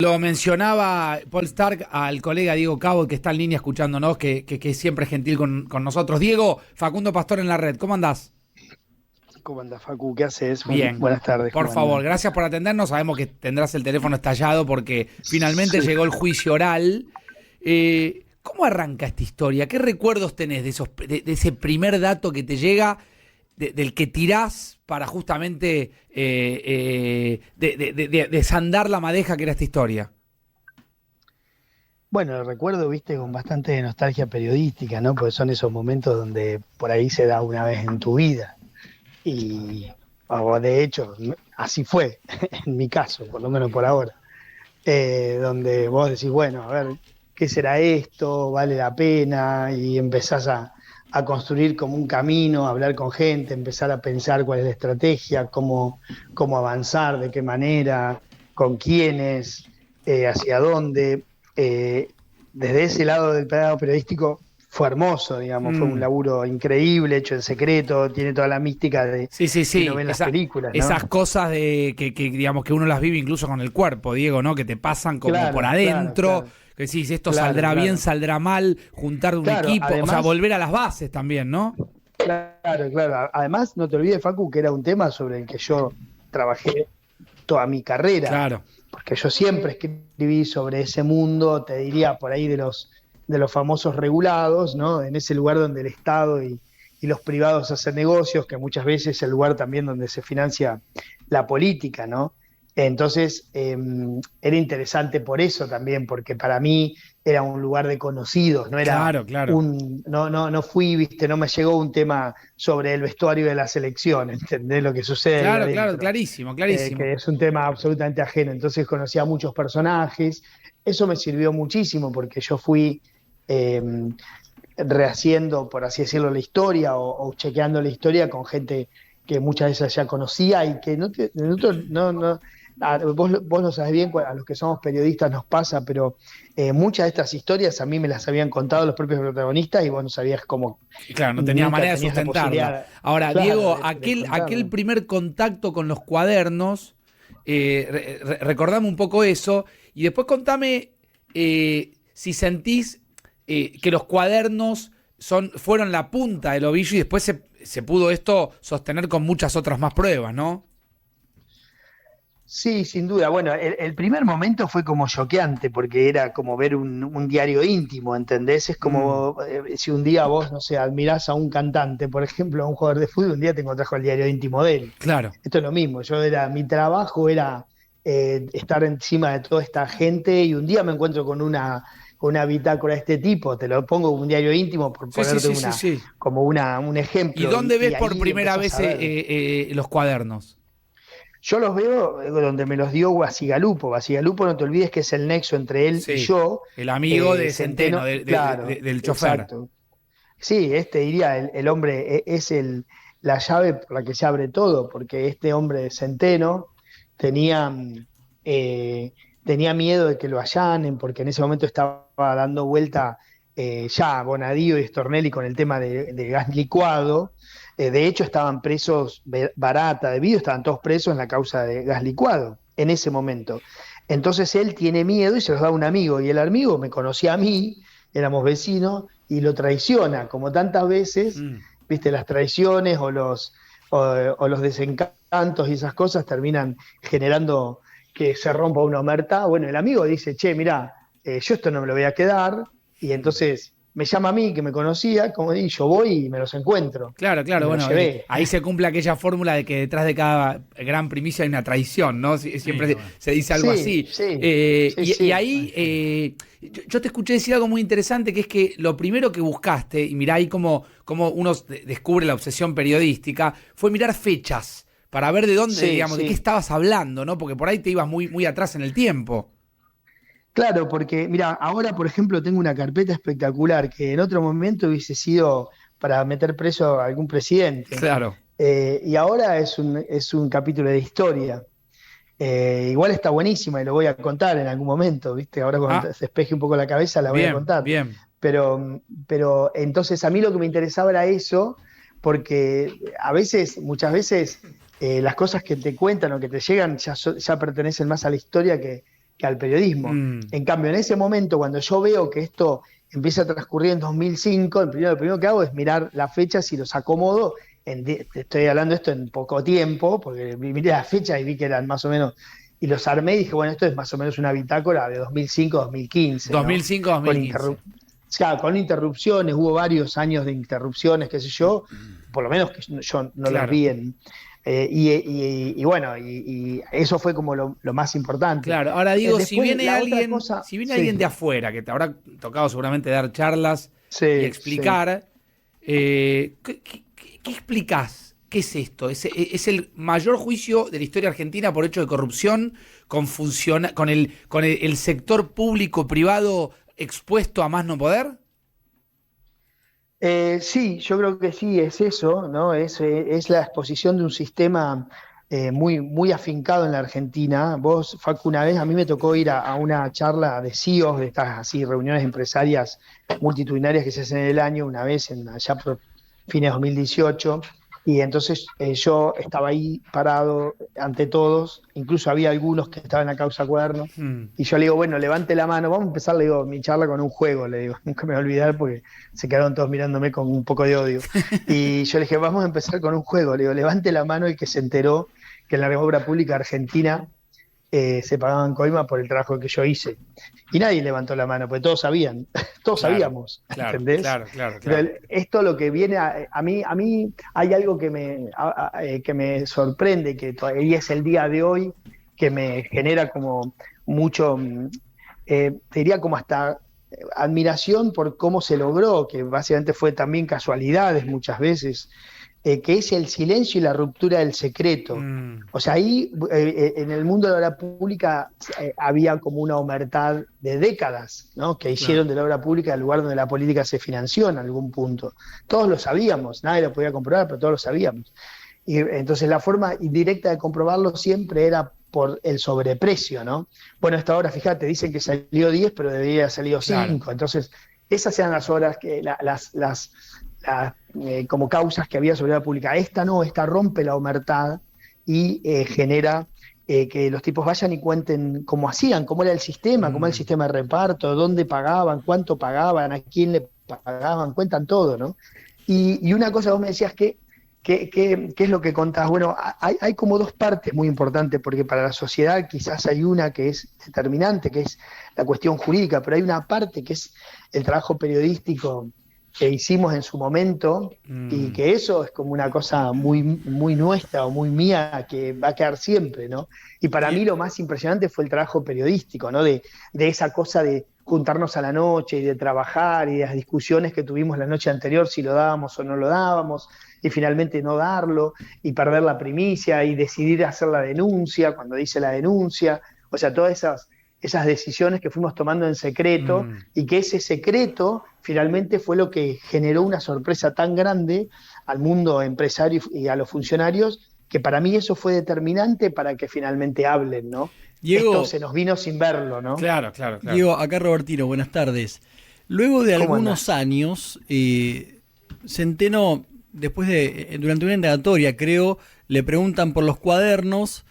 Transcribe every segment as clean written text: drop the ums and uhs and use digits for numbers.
Lo mencionaba Paul Stark al colega Diego Cabo, que está en línea escuchándonos, que siempre es gentil con nosotros. Diego, Facundo Pastor en la red, ¿cómo andás? ¿Cómo andás, Facu? ¿Qué haces? Bien, Buenas tardes, por ¿cómo favor, andan? gracias por atendernos. Sabemos que tendrás el teléfono estallado porque finalmente Sí. llegó el juicio oral. ¿Cómo arranca esta historia? ¿Qué recuerdos tenés de ese primer dato que te llega, del que tirás para justamente desandar la madeja que era esta historia? Bueno, lo recuerdo, viste, con bastante nostalgia periodística, ¿no? Porque son esos momentos donde por ahí se da una vez en tu vida. Y, o de hecho, así fue, en mi caso, por lo menos por ahora. Donde vos decís, bueno, a ver, ¿qué será esto? ¿Vale la pena? Y empezás a construir como un camino, a hablar con gente, empezar a pensar cuál es la estrategia, cómo avanzar, de qué manera, con quiénes, hacia dónde. Eh, Desde ese lado del plano periodístico fue hermoso, digamos, fue un Mm. laburo increíble, hecho en secreto, tiene toda la mística de Sí, sí, que uno sí. ve en las películas, Esas ¿no? cosas digamos que uno las vive incluso con el cuerpo, Diego, ¿no? Que te pasan como por Claro, claro, adentro, claro, que decís, esto claro, saldrá bien, claro. saldrá mal, juntar un Claro, equipo, o sea, además, volver a las bases también, ¿no? claro, claro. Además, no te olvides, Facu, que era un tema sobre el que yo trabajé toda mi carrera, Claro. porque yo siempre escribí sobre ese mundo, te diría por ahí de los famosos regulados, ¿no? En ese lugar donde el Estado y los privados hacen negocios, que muchas veces es el lugar también donde se financia la política, ¿no? Entonces, era interesante por eso también, porque para mí era un lugar de conocidos, no era Claro, claro. no fui, viste, no me llegó un tema sobre el vestuario de la selección, ¿entendés lo que sucede ahí Claro, claro, adentro? clarísimo, clarísimo. Que es un tema absolutamente ajeno. Entonces conocí a muchos personajes, eso me sirvió muchísimo porque yo fui eh, rehaciendo, por así decirlo, la historia o chequeando la historia con gente que muchas veces ya conocía y que nosotros vos lo sabés bien, a los que somos periodistas nos pasa, pero muchas de estas historias a mí me las habían contado los propios protagonistas y vos no sabías cómo, Y claro, no tenías nunca manera de tenías la sustentarla. posibilidad, Ahora, claro, Diego, de aquel contarlo. primer contacto con los cuadernos, recordame un poco eso, y después contame si sentís que los cuadernos fueron la punta del ovillo y después se pudo esto sostener con muchas otras más pruebas, ¿no? Sí, sin duda. Bueno, el primer momento fue como choqueante porque era como ver un diario íntimo, ¿entendés? Es Mm, como si un día vos, no sé, admirás a un cantante, por ejemplo, a un jugador de fútbol, un día te encontrás con el diario íntimo de él. claro, Esto es lo mismo. Mi trabajo era estar encima de toda esta gente y un día me encuentro con una bitácora de este tipo. Te lo pongo como un diario íntimo por sí, sí, ponerte sí, sí, sí. un ¿Y ejemplo dónde y ves por ahí primera empezás vez a ver. los cuadernos? Yo los veo donde me los dio Basigalupo. Basigalupo, no te olvides que es el nexo entre él y Sí, yo. el amigo de Centeno, Centeno, claro, del chofer. exacto. Sí, este diría, el hombre es la llave por la que se abre todo, porque este hombre de Centeno tenía, eh, tenía miedo de que lo allanen, porque en ese momento estaba dando vuelta ya Bonadío y Stornelli con el tema de gas licuado. De hecho, estaban presos Barata, de Vido, estaban todos presos en la causa de gas licuado en ese momento. Entonces él tiene miedo y se los da a un amigo, y el amigo me conocía a mí, éramos vecinos, y lo traiciona, como tantas veces, Mm. viste, las traiciones o los desencantos y esas cosas terminan generando que se rompa una omerta. Bueno, el amigo dice, che, mirá, yo esto no me lo voy a quedar, y entonces me llama a mí, que me conocía, como di, yo voy y me los encuentro, Claro, y claro, me los bueno, llevé. ahí se cumple aquella fórmula de que detrás de cada gran primicia hay una traición, ¿no? Sí, Siempre bueno. se dice algo Sí, así. sí, sí, Y sí. ahí Ay, sí. yo te escuché decir algo muy interesante, que es que lo primero que buscaste, y mirá ahí cómo uno descubre la obsesión periodística, fue mirar fechas para ver de dónde, Sí, digamos, de qué sí. estabas hablando, ¿no? Porque por ahí te ibas muy, muy atrás en el tiempo. Claro, porque mira, ahora por ejemplo tengo una carpeta espectacular que en otro momento hubiese sido para meter preso a algún presidente. Claro. Y ahora es un capítulo de historia. Igual está buenísima y lo voy a contar en algún momento, ¿viste? Ahora Ah, cuando se despeje un poco la cabeza la voy a bien, contar. bien. Pero entonces a mí lo que me interesaba era eso, porque muchas veces, las cosas que te cuentan o que te llegan ya pertenecen más a la historia que al periodismo. En cambio, en ese momento, cuando yo veo que esto empieza a transcurrir en 2005, lo primero que hago es mirar las fechas y los acomodo. Te estoy hablando de esto en poco tiempo, porque miré las fechas y vi que eran más o menos, y los armé y dije, bueno, esto es más o menos una bitácora de 2005-2015. 2005-2015. Claro, con interrupciones, hubo varios años de interrupciones, qué sé yo, por lo menos que yo no las vi en... y bueno, y eso fue como lo más importante. Claro, ahora digo, Después, si viene alguien, alguien de sí. afuera, que te habrá tocado seguramente dar charlas Sí, y explicar, sí. ¿qué explicás? ¿Qué es esto? ¿Es el mayor juicio de la historia argentina por hecho de corrupción con el sector público-privado expuesto a más no poder? Sí, yo creo que sí, es eso, ¿no? Es la exposición de un sistema muy, muy afincado en la Argentina. Vos, Facu, una vez a mí me tocó ir a una charla de CEOs, de estas así reuniones empresarias multitudinarias que se hacen en el año, una vez allá por fines de 2018. Y entonces yo estaba ahí parado ante todos, incluso había algunos que estaban en la causa Cuaderno, y yo le digo, bueno, levante la mano, vamos a empezar, le digo, mi charla con un juego, le digo, nunca me voy a olvidar porque se quedaron todos mirándome con un poco de odio. Y yo le dije, vamos a empezar con un juego, le digo, levante la mano el que se enteró que en la obra pública argentina se pagaban coimas por el trabajo que yo hice. Y nadie levantó la mano, porque todos sabían, todos sabíamos, ¿entendés? Claro. Pero esto lo que viene, a mí hay algo que me sorprende, que todavía es el día de hoy, que me genera como mucho, te diría como hasta admiración por cómo se logró, que básicamente fue también casualidades muchas veces, que es el silencio y la ruptura del secreto. O sea, ahí en el mundo de la obra pública había como una omertad de décadas, ¿no? Que hicieron de la obra pública el lugar donde la política se financió en algún punto. Todos lo sabíamos, nadie lo podía comprobar, pero todos lo sabíamos. Y entonces la forma indirecta de comprobarlo siempre era por el sobreprecio, ¿no? Bueno, esta obra, fíjate, dicen que salió 10, pero debería haber salido 5. Claro. Entonces, esas eran las obras que como causas que había sobre la pública. Esta no, esta rompe la omertad y genera que los tipos vayan y cuenten cómo hacían, cómo era el sistema, cómo era el sistema de reparto, dónde pagaban, cuánto pagaban, a quién le pagaban, cuentan todo, ¿no? Y una cosa, vos me decías ¿qué es lo que contás? Bueno, hay como dos partes muy importantes, porque para la sociedad quizás hay una que es determinante, que es la cuestión jurídica, pero hay una parte que es el trabajo periodístico que hicimos en su momento, y que eso es como una cosa muy, muy nuestra o muy mía que va a quedar siempre, ¿no? Y para mí lo más impresionante fue el trabajo periodístico, ¿no? De esa cosa de juntarnos a la noche y de trabajar y de las discusiones que tuvimos la noche anterior, si lo dábamos o no lo dábamos, y finalmente no darlo, y perder la primicia, y decidir hacer la denuncia cuando dice la denuncia, o sea, todas esas decisiones que fuimos tomando en secreto, y que ese secreto finalmente fue lo que generó una sorpresa tan grande al mundo empresario y a los funcionarios, que para mí eso fue determinante para que finalmente hablen, ¿no? Diego, esto se nos vino sin verlo, ¿no? Claro. Diego, acá Robertino, buenas tardes. Luego de algunos años, Centeno, durante una indagatoria, creo, le preguntan por los cuadernos,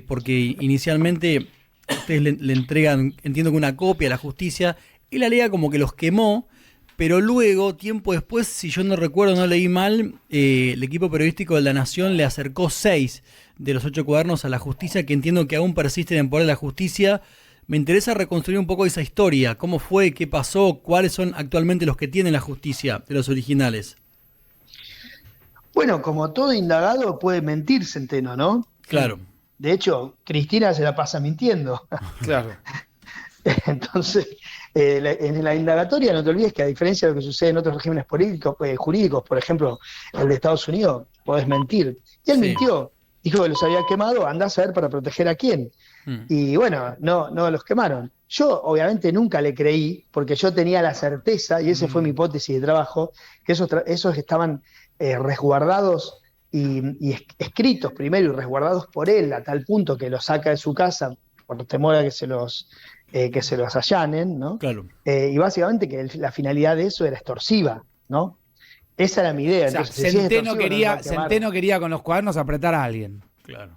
porque inicialmente ustedes le entregan, entiendo que una copia a la justicia, él alega como que los quemó, pero luego, tiempo después, si yo no recuerdo, no leí mal, el equipo periodístico de La Nación le acercó 6 de los 8 cuadernos a la justicia, que entiendo que aún persisten en poder de la justicia. Me interesa reconstruir un poco esa historia, cómo fue, qué pasó, cuáles son actualmente los que tiene la justicia de los originales. Bueno, como todo indagado puede mentir, Centeno, ¿no? Claro. De hecho, Cristina se la pasa mintiendo. Claro. Entonces, en la indagatoria no te olvides que a diferencia de lo que sucede en otros regímenes jurídicos, por ejemplo, el de Estados Unidos, podés mentir. Y él mintió, dijo que los había quemado, andá a saber para proteger a quién. Y bueno, no los quemaron. Yo obviamente nunca le creí, porque yo tenía la certeza, y esa fue mi hipótesis de trabajo, que esos estaban resguardados y escritos primero y resguardados por él, a tal punto que los saca de su casa por temor a que se los allanen, ¿no? Claro. Y básicamente que la finalidad de eso era extorsiva, ¿no? Esa era mi idea. O sea, entonces, Centeno quería con los cuadernos apretar a alguien. Claro.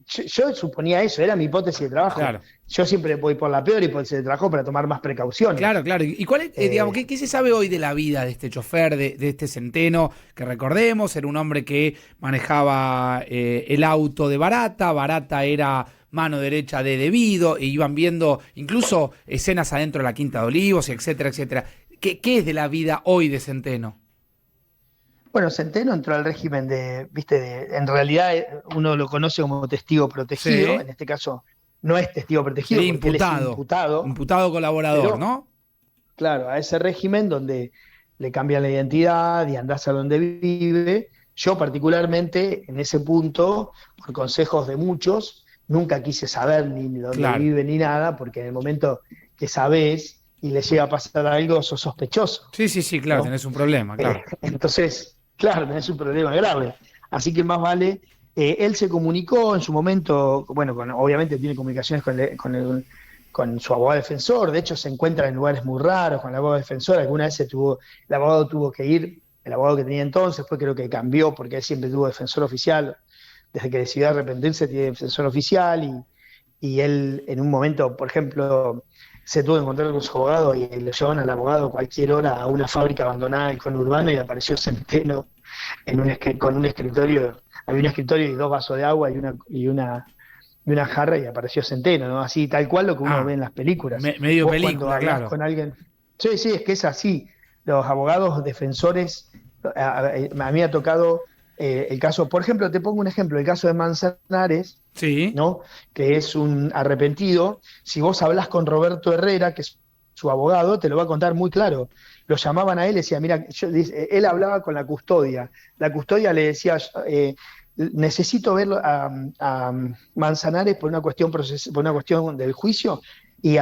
yo suponía eso, era mi hipótesis de trabajo. Claro. Yo siempre voy por la peor hipótesis de trabajo para tomar más precauciones. Claro. ¿Y cuál es, digamos, qué se sabe hoy de la vida de este chofer, de este Centeno? Que recordemos, era un hombre que manejaba el auto de Barata. Barata era mano derecha de Devido, e iban viendo incluso escenas adentro de la Quinta de Olivos, etcétera, etcétera. ¿Qué es de la vida hoy de Centeno? Bueno, Centeno entró al régimen en realidad uno lo conoce como testigo protegido, Sí. En este caso no es testigo protegido, Sí, porque él es imputado colaborador, pero, ¿no? Claro, a ese régimen donde le cambian la identidad y andás a donde vive. Yo particularmente en ese punto, por consejos de muchos, nunca quise saber ni dónde vive ni nada, porque en el momento que sabés y le llega a pasar algo, sos sospechoso. Sí, claro, ¿no? tenés un problema, claro. Entonces, claro, tenés un problema grave. Así que más vale, él se comunicó en su momento, bueno, obviamente tiene comunicaciones con su abogado defensor, de hecho se encuentra en lugares muy raros con el abogado defensor. Alguna vez el abogado tuvo que ir, el abogado que tenía entonces, creo que cambió, porque él siempre tuvo defensor oficial, desde que decidió arrepentirse tiene defensor oficial, y él en un momento, por ejemplo, se tuvo que encontrar con su abogado y le llevaban al abogado a cualquier hora a una fábrica abandonada en conurbano y apareció Centeno con un escritorio, había un escritorio y 2 vasos de agua y una jarra, y apareció Centeno, ¿no? Así, tal cual lo que uno ve en las películas. Medio Vos película, cuando hablás claro. con alguien, sí, es que es así. Los abogados defensores, a mí me ha tocado el caso, por ejemplo, te pongo un ejemplo, el caso de Manzanares, Sí. ¿no? Que es un arrepentido. Si vos hablás con Roberto Herrera, que es su abogado, te lo va a contar muy claro. Lo llamaban a él y decía, mira, él hablaba con la custodia le decía, necesito ver a Manzanares por una cuestión del juicio, y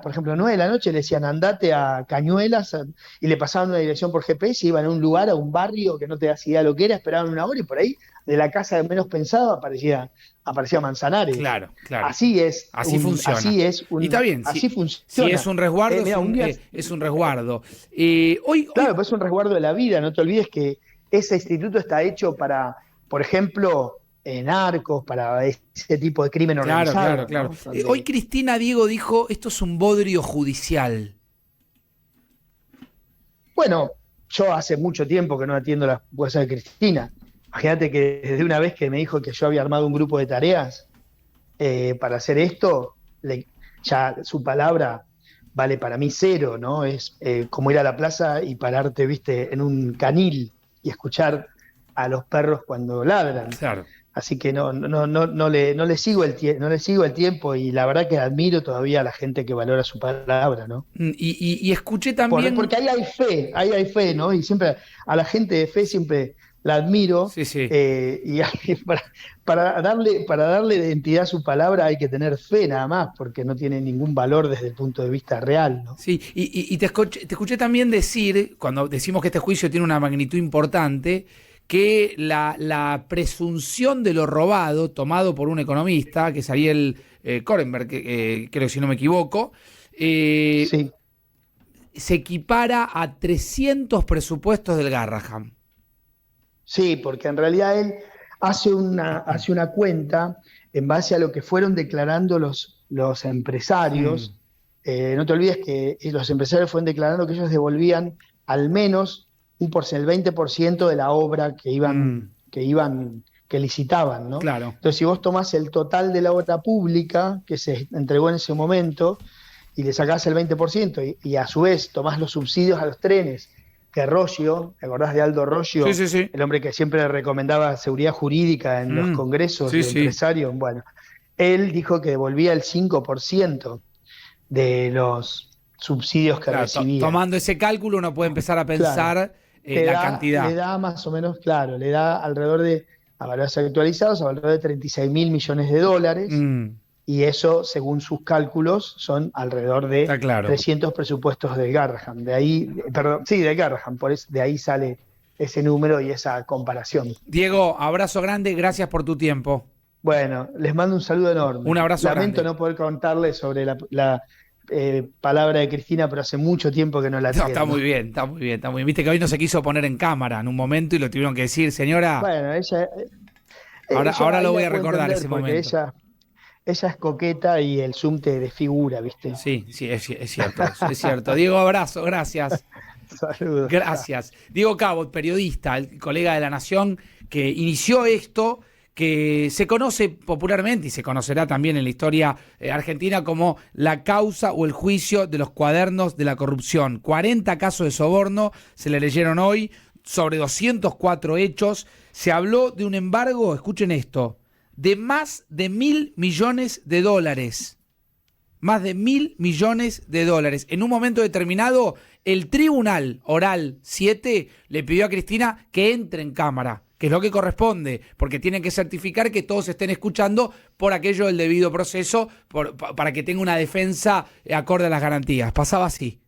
por ejemplo, a 9 de la noche le decían, andate a Cañuelas, y le pasaban una dirección por GPS, iban a un lugar, a un barrio que no te das idea de lo que era, esperaban una hora, y por ahí, de la casa de menos pensado, aparecía Manzanares. Claro. Así es. Así funciona. Y está bien. Así funciona. Si es un resguardo, es un resguardo. Claro, pues es un resguardo de la vida. No te olvides que ese instituto está hecho para, por ejemplo, narcos, para ese tipo de crimen organizado. Claro. ¿no? Hoy Cristina Diego dijo, esto es un bodrio judicial. Bueno, yo hace mucho tiempo que no atiendo las cosas de Cristina. Imagínate que desde una vez que me dijo que yo había armado un grupo de tareas para hacer esto, ya su palabra vale para mí cero, ¿no? Es como ir a la plaza y pararte, viste, en un canil y escuchar a los perros cuando ladran. Claro. Así que no le sigo el tiempo, y la verdad que admiro todavía a la gente que valora su palabra, ¿no? Y escuché también... Porque ahí hay fe, ¿no? Y siempre a la gente de fe siempre la admiro. Sí. Y para darle identidad a su palabra hay que tener fe nada más, porque no tiene ningún valor desde el punto de vista real, ¿no? Sí, y te escuché también decir, cuando decimos que este juicio tiene una magnitud importante, que la presunción de lo robado, tomado por un economista, que es Ariel Korenberg, creo que si no me equivoco, Sí. se equipara a 300 presupuestos del Garrahan. Sí, porque en realidad él hace una cuenta en base a lo que fueron declarando los empresarios. No te olvides que los empresarios fueron declarando que ellos devolvían al menos el 20% de la obra que licitaban, ¿no? Claro. Entonces, si vos tomás el total de la obra pública que se entregó en ese momento y le sacás el 20%, y a su vez tomás los subsidios a los trenes, que Roggio, ¿te acordás de Aldo Roggio? Sí. El hombre que siempre recomendaba seguridad jurídica en los congresos de empresarios. Bueno, él dijo que devolvía el 5% de los subsidios que recibía. Tomando ese cálculo uno puede empezar a pensar la cantidad. Le da más o menos, claro, le da alrededor de, a valores actualizados, alrededor de 36.000 millones de dólares. Y eso, según sus cálculos, son alrededor de 300 presupuestos del Garrahan. Del Garrahan, de ahí sale ese número y esa comparación. Diego, abrazo grande, gracias por tu tiempo. Bueno, les mando un saludo enorme. Un abrazo Lamento grande. no poder contarles sobre la palabra de Cristina, pero hace mucho tiempo que no la atiendo. Está muy bien. Viste que hoy no se quiso poner en cámara en un momento y lo tuvieron que decir, señora. Bueno, Ahora lo ahí voy la a puedo recordar entender ese porque momento. ella es coqueta y el Zoom te desfigura, ¿viste? Sí, sí, es cierto eso, es cierto. Diego, abrazo, gracias. Saludos. Gracias. Diego Cabot, periodista, el colega de La Nación, que inició esto, que se conoce popularmente y se conocerá también en la historia argentina como la causa o el juicio de los cuadernos de la corrupción. 40 casos de soborno se le leyeron hoy, sobre 204 hechos. Se habló de un embargo, escuchen esto, de más de $1.000 millones. Más de $1.000 millones. En un momento determinado, el Tribunal Oral 7 le pidió a Cristina que entre en cámara, que es lo que corresponde, porque tienen que certificar que todos estén escuchando por aquello del debido proceso, para que tenga una defensa acorde a las garantías. Pasaba así.